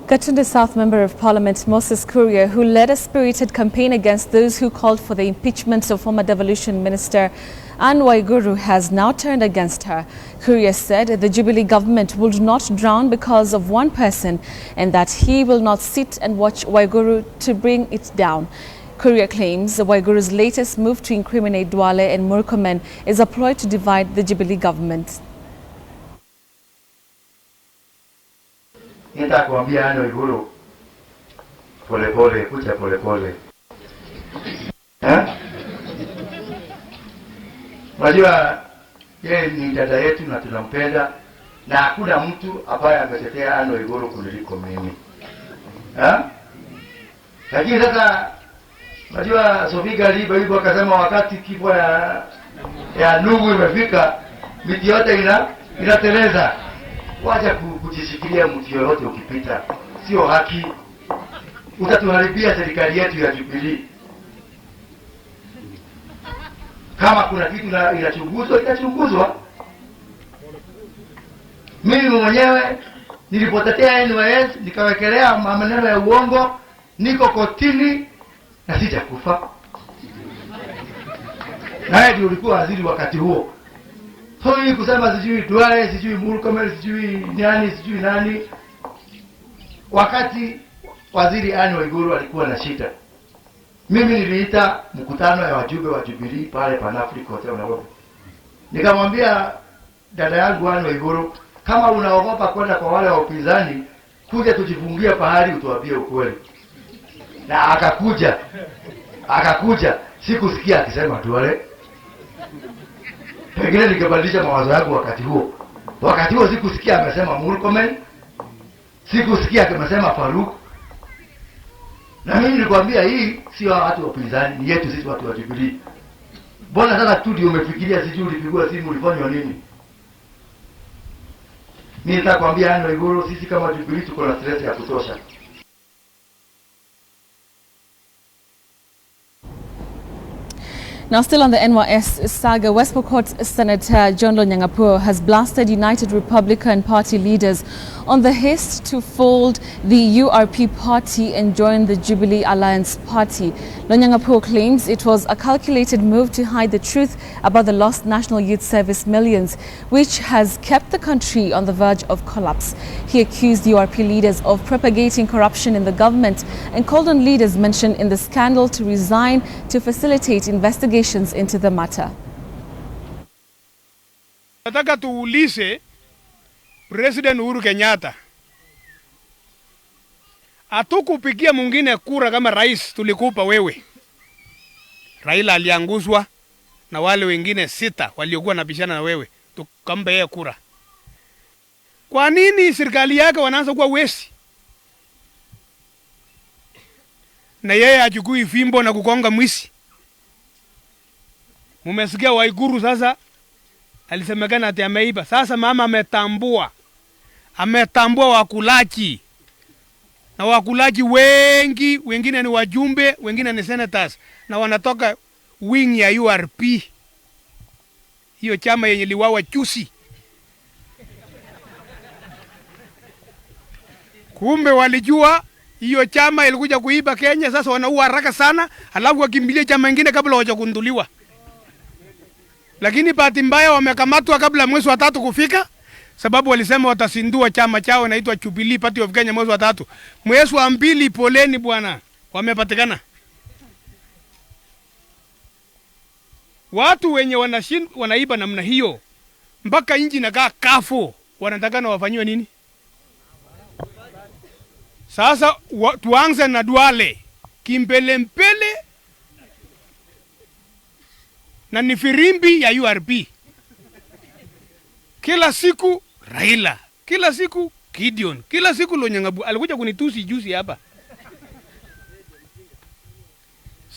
Gatunde South Member of Parliament Moses Kuria, who led a spirited campaign against those who called for the impeachment of former Devolution Minister Anne Waiguru, has now turned against her. Kuria said the Jubilee government would not drown because of one person and that he will not sit and watch Waiguru to bring it down. Kuria claims Waiguru's latest move to incriminate Duale and Murkomen is a ploy to divide the Jubilee government. Nitakwambia Anne Waiguru pole pole, kucha pole pole. Unajua yeye ni dada yetu na tunampenda na hakuna mtu ambaye ametetea Anne Waiguru kuliko mimi. Lakini sasa unajua Sofiga Liba akasema wakati kifo ya ndugu imefika miti yote inateleza. Wacha kujishikilia mtu yoyote ukipita. Sio haki. Utatuharibia serikali yetu ya Jubilee. Kama kuna kitu inachunguzwa, itachunguzwa. Mimi mwenyewe nilipotetea NYS, nikawekelea maneno ya uongo, niko kotini na sijakufa. Naye ndio ulikuwa waziri wakati huo. Hoi kusema sijui Duale, sijui Murkomen, sijui nani. Wakati waziri Anne Waiguru alikuwa na shida, mimi niliita mkutano ya wajumbe wa Jubilee pale Pan-Africa Hotel Nairobi. Nikamwambia dada yangu Anne Waiguru, kama unaogopa kwenda kwa wale wa upinzani, kuja tujifungia pahali utuambie ukweli. Na akakuja. Sikusikia akisema Duale. Pengine nikabadilisha mawazo yangu wakati huo. Wakati huo sikusikia amesema Murkomen. Sikusikia amesema Faruk. Na mimi nilikwambia hii sio watu wa upinzani, ni yetu sisi watu wa Jubilee. Mbona sasa tu ndio umefikiria sijui ulipigwa simu ulifanywa nini? Mimi nitakwambia Anne Waiguru, sisi kama Jubilee tuko na stress ya kutosha. Now, still on the NYS saga, West Pokot Senator John Lonyangapuo has blasted United Republican Party leaders on the haste to fold the URP party and join the Jubilee Alliance party. Lonyangapuo claims it was a calculated move to hide the truth about the lost National Youth Service millions, which has kept the country on the verge of collapse. He accused URP leaders of propagating corruption in the government and called on leaders mentioned in the scandal to resign to facilitate investigations into the matter. Nataka tuulize President Uhuru Kenyatta, hatukupigia mwingine kura kama rais tulikupa wewe. Raila alianguswa na wale wengine 6 waliokuwa nabishana na wewe, tukampa yeye kura. Kwa nini serikali yake wanaanza kuwa wesi? Na yeye achukui fimbo na kukonga mwisi. Mumesikia Waiguru sasa alisemekana ati ameiba. Sasa mama ametambua wakulaji. Na wakulaji wengi, wengine ni wajumbe, wengine ni senators, na wanatoka wing ya URP. Hiyo chama yenye liwawa chusi. Kumbe walijua hiyo chama ilikuja kuiba Kenya, sasa wanaua haraka sana, alafu wakimbilia chama kingine kabla hawajagunduliwa. Lakini bahati mbaya wamekamatwa kabla mwezi wa 3 kufika, sababu walisema watasindua chama chao inaitwa Jubilee Party of Kenya mwezi wa 3. Mwezi wa 2 poleni bwana, wamepatikana. Watu wenye wanaiba namna hiyo mpaka inji inakaa kafu, wanatakana wafanywe nini? Sasa tuanze na Duale, kimpele na ni firimbi ya URP. Kila siku Raila, kila siku Gideon, kila siku Lonyangapuo. Alikuja kunitusi juzi hapa.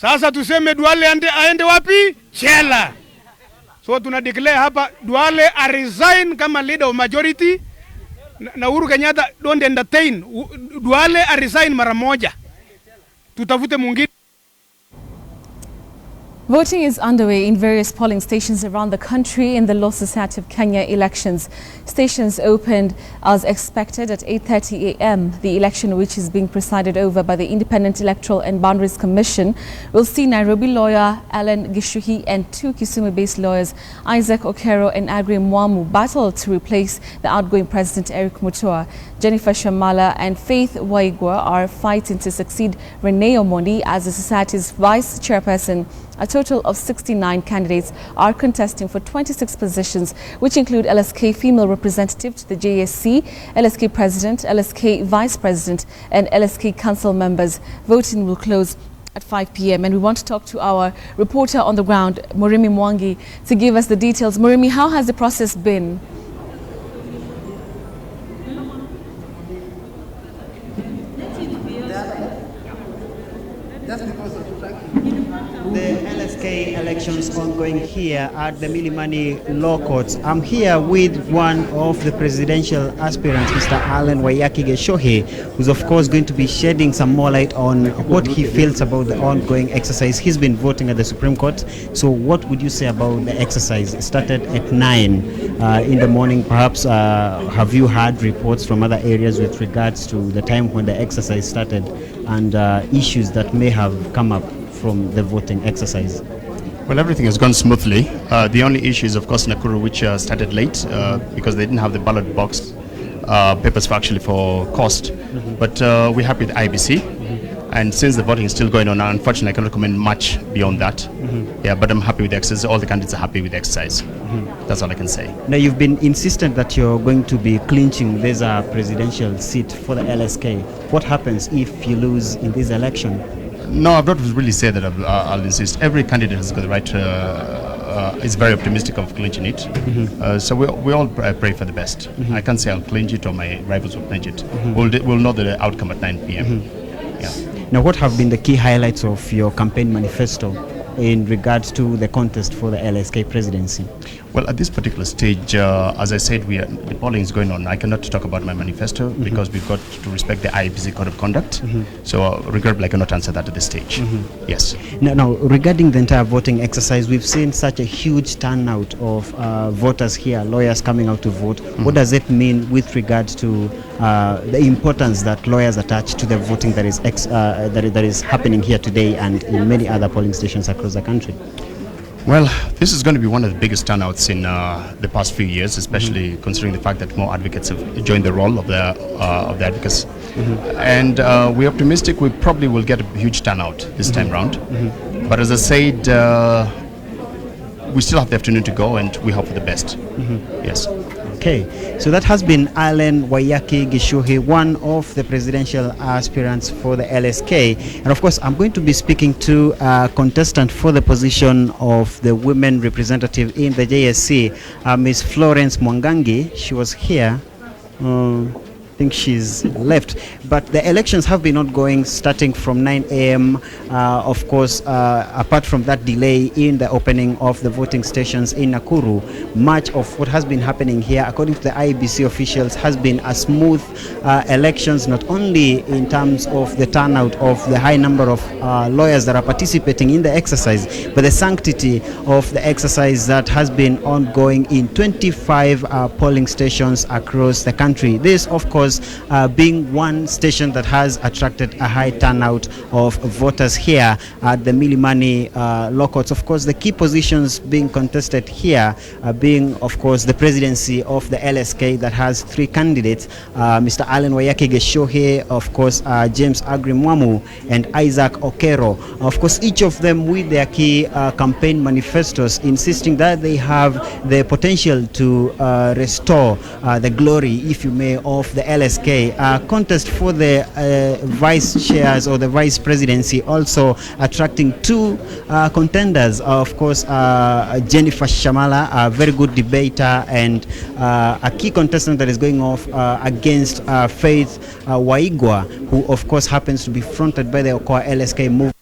Sasa tuseme Duale aende wapi? Chela. So tuna declare hapa Duale a resign kama leader of majority, na Uhuru Kenyatta don't entertain. Duale a resign mara moja. Tutafute mwingine. Voting is underway in various polling stations around the country in the Law Society of Kenya elections. Stations opened as expected at 8:30 a.m. The election, which is being presided over by the Independent Electoral and Boundaries Commission, will see Nairobi lawyer Alan Gishuhi and two Kisumu-based lawyers, Isaac Okero and Agri Mwamu, battle to replace the outgoing President Eric Mutua. Jennifer Shamala and Faith Waigwa are fighting to succeed Rene Omondi as the society's vice chairperson. A total of 69 candidates are contesting for 26 positions, which include LSK female representative to the JSC, LSK president, LSK vice president, and LSK council members. Voting will close at 5 p.m. and we want to talk to our reporter on the ground, Murimi Mwangi, to give us the details. Murimi, how has the process been? The LSK elections ongoing here at the Milimani Law Courts. I'm here with one of the presidential aspirants, Mr. Alan Wayaki Geshohe, who's of course going to be shedding some more light on what he feels about the ongoing exercise. He's been voting at the Supreme Court. So what would you say about the exercise? It started at 9 in the morning. Perhaps have you had reports from other areas with regards to the time when the exercise started and issues that may have come up from the voting exercise? Well, everything has gone smoothly. The only issue is, of course, Nakuru, which started late because they didn't have the ballot box papers for cost. But we're happy with IBC. And since the voting is still going on, unfortunately, I cannot comment much beyond that. Yeah, but I'm happy with the exercise. All the candidates are happy with the exercise. That's all I can say. Now, you've been insistent that you're going to be clinching this presidential seat for the LSK. What happens if you lose in this election? No, I've not really said that I'll insist. Every candidate has got the right, is very optimistic of clinching it. So we all pray for the best. I can't say I'll clinch it or my rivals will clinch it. We'll know the outcome at 9 p.m. Yeah. Now, what have been the key highlights of your campaign manifesto in regards to the contest for the LSK presidency? Well, at this particular stage, as I said, the polling is going on. I cannot talk about my manifesto because we've got to respect the IBC code of conduct. So, regrettably, I cannot answer that at this stage. Yes. Now, regarding the entire voting exercise, we've seen such a huge turnout of voters here, lawyers coming out to vote. What does it mean with regards to the importance that lawyers attach to the voting that is happening here today and in many other polling stations across the country? Well, this is going to be one of the biggest turnouts in the past few years, especially considering the fact that more advocates have joined the role of the advocates. And we're optimistic we probably will get a huge turnout this time round. But as I said, we still have the afternoon to go and we hope for the best. Yes. Okay, so that has been Alan Wayaki Gishuhi, one of the presidential aspirants for the LSK. And of course, I'm going to be speaking to a contestant for the position of the women representative in the JSC, Ms. Florence Mwangangi. She was here. I think she's left, but the elections have been ongoing starting from 9 a.m. Of course, apart from that delay in the opening of the voting stations in Nakuru, much of what has been happening here, according to the IBC officials, has been a smooth elections, not only in terms of the turnout of the high number of lawyers that are participating in the exercise, but the sanctity of the exercise that has been ongoing in 25 polling stations across the country. This, of course, being one station that has attracted a high turnout of voters here at the Milimani Law Courts. Of course, the key positions being contested here being, of course, the presidency of the LSK that has 3 candidates, Mr. Alan Wayaki Geshohe, of course, James Agri Mwamu, and Isaac Okero. Of course, each of them with their key campaign manifestos insisting that they have the potential to restore the glory, if you may, of the LSK. Contest for the vice chairs or the vice presidency also attracting 2 contenders. Of course, Jennifer Shamala, a very good debater and a key contestant that is going off against Faith Waigwa, who of course happens to be fronted by the Okoa LSK movement.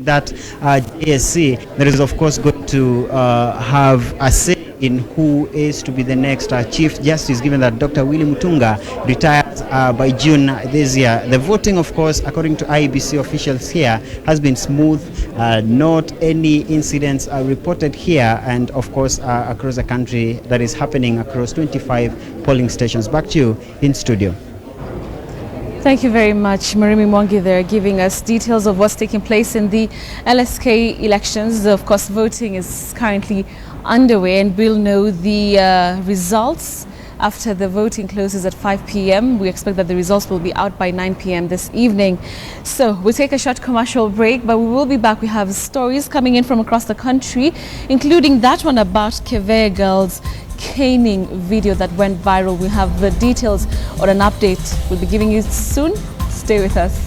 that JSC, there is of course going to have a say in who is to be the next Chief Justice, given that Dr. Willy Mutunga retires by June this year. The voting, of course, according to IEBC officials here, has been smooth. Not any incidents are reported here, and of course across the country, that is happening across 25 polling stations. Back to you in studio. Thank you very much, Marimi Mwangi there, giving us details of what's taking place in the LSK elections. Of course, voting is currently underway, and we'll know the results after the voting closes at 5 p.m. We expect that the results will be out by 9 p.m. this evening. So we'll take a short commercial break, but we will be back. We have stories coming in from across the country, including that one about Kevea girls caning video that went viral. We have the details or an update we'll be giving you soon. Stay with us.